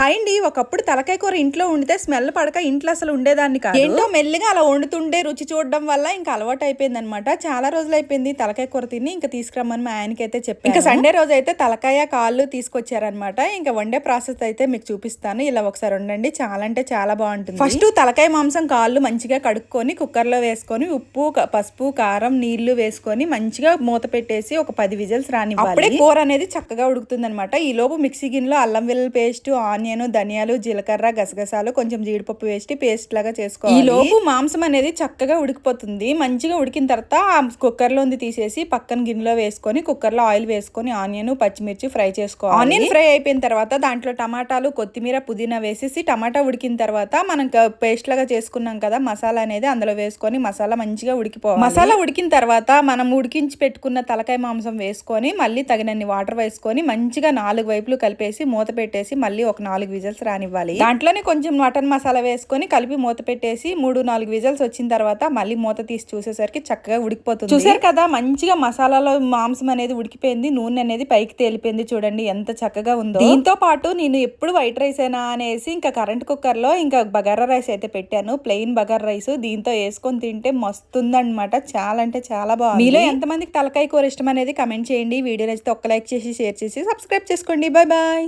Hi అండి. ఒకప్పుడు తలకాయ కూర ఇంట్లో వండితే స్మెల్ పడక ఇంట్లో అసలు ఉండేదాన్ని కాదు. ఏంటో మెల్లిగా అలా వండుతుండే రుచి చూడడం వల్ల ఇంకా అలవాటు అయిపోయింది అనమాట. చాలా రోజులు అయిపోయింది తలకాయ కూర తిని. ఇంకా తీసుకురమ్మని మా ఆయనకైతే చెప్పాను. ఇంకా సండే రోజు అయితే తలకాయ కాళ్ళు తీసుకొచ్చారనమాట. ఇంకా వండే ప్రాసెస్ అయితే మీకు చూపిస్తాను. ఇలా ఒకసారి వండండి, చాలా అంటే చాలా బాగుంటుంది. ఫస్ట్ తలకాయ మాంసం కాళ్ళు మంచిగా కడుక్కొని కుక్కర్లో వేసుకొని ఉప్పు పసుపు కారం నీళ్లు వేసుకొని మంచిగా మూత పెట్టేసి ఒక 10 విజిల్స్ రానివ్వాలి. అప్పుడే కూర అనేది చక్కగా ఉడుకుతుంది అనమాట. ఈ లోపు మిక్సీ గిన్నెలో అల్లం వెల్లుల్లి పేస్ట్, ఆనియన్, ధనియాలు, జీలకర్ర, గసగసాలు, కొంచెం జీడిపప్పు వేసి పేస్ట్ లాగా చేసుకోవాలి. ఈ లోపు మాంసం అనేది చక్కగా ఉడికిపోతుంది. మంచిగా ఉడికిన తర్వాత ఆ కుక్కర్ లోంది తీసేసి పక్కన గిన్నెలో వేసుకొని కుక్కర్ లో ఆయిల్ వేసుకొని ఆనియన్ పచ్చిమిర్చి ఫ్రై చేసుకోవాలి. ఆనియన్ ఫ్రై అయిపోయిన తర్వాత దాంట్లో టమాటాలు, కొత్తిమీర, పుదీనా వేసేసి టమాటా ఉడికిన తర్వాత మనం పేస్ట్ లాగా చేసుకున్నాం కదా మసాలా అనేది అందులో వేసుకొని మసాలా మంచిగా ఉడికిపోవాలి. మసాలా ఉడికిన తర్వాత మనం ఉడికించి పెట్టుకున్న తలకాయ మాంసం వేసుకొని మళ్ళీ తగినన్ని వాటర్ వేసుకొని మంచిగా 4 వైపులు కలిపేసి మూత పెట్టేసి మళ్ళీ ఒక 4 విజిల్స్ రానివ్వాలి. దాంట్లోనే కొంచెం మటన్ మసాలా వేసుకొని కలిపి మూత పెట్టేసి 3-4 విజిల్స్ వచ్చిన తర్వాత మళ్ళీ మూత తీసి చూసేసరికి చక్కగా ఉడికిపోతుంది. చూసారు కదా మంచిగా మసాలాలో మాంసం అనేది ఉడికిపోయింది, నూనె అనేది పైకి తేలిపోయింది. చూడండి ఎంత చక్కగా ఉందో. దీంతో పాటు నేను ఎప్పుడు వైట్ రైస్ అయినా అనేసి ఇంకా కరెంట్ కుక్కర్ లో ఇంకా బగారా రైస్ అయితే పెట్టాను. ప్లెయిన్ బగారా రైస్ దీంతో వేసుకొని తింటే మస్తుందన్నమాట. చాలా అంటే చాలా బాగుంది. మీలో ఎంతమందికి తలకాయ కూర ఇష్టం అనేది కమెంట్ చేయండి. వీడియో నచ్చితే ఒక్క లైక్ చేసి షేర్ చేసి సబ్స్క్రైబ్ చేసుకోండి. Bye bye.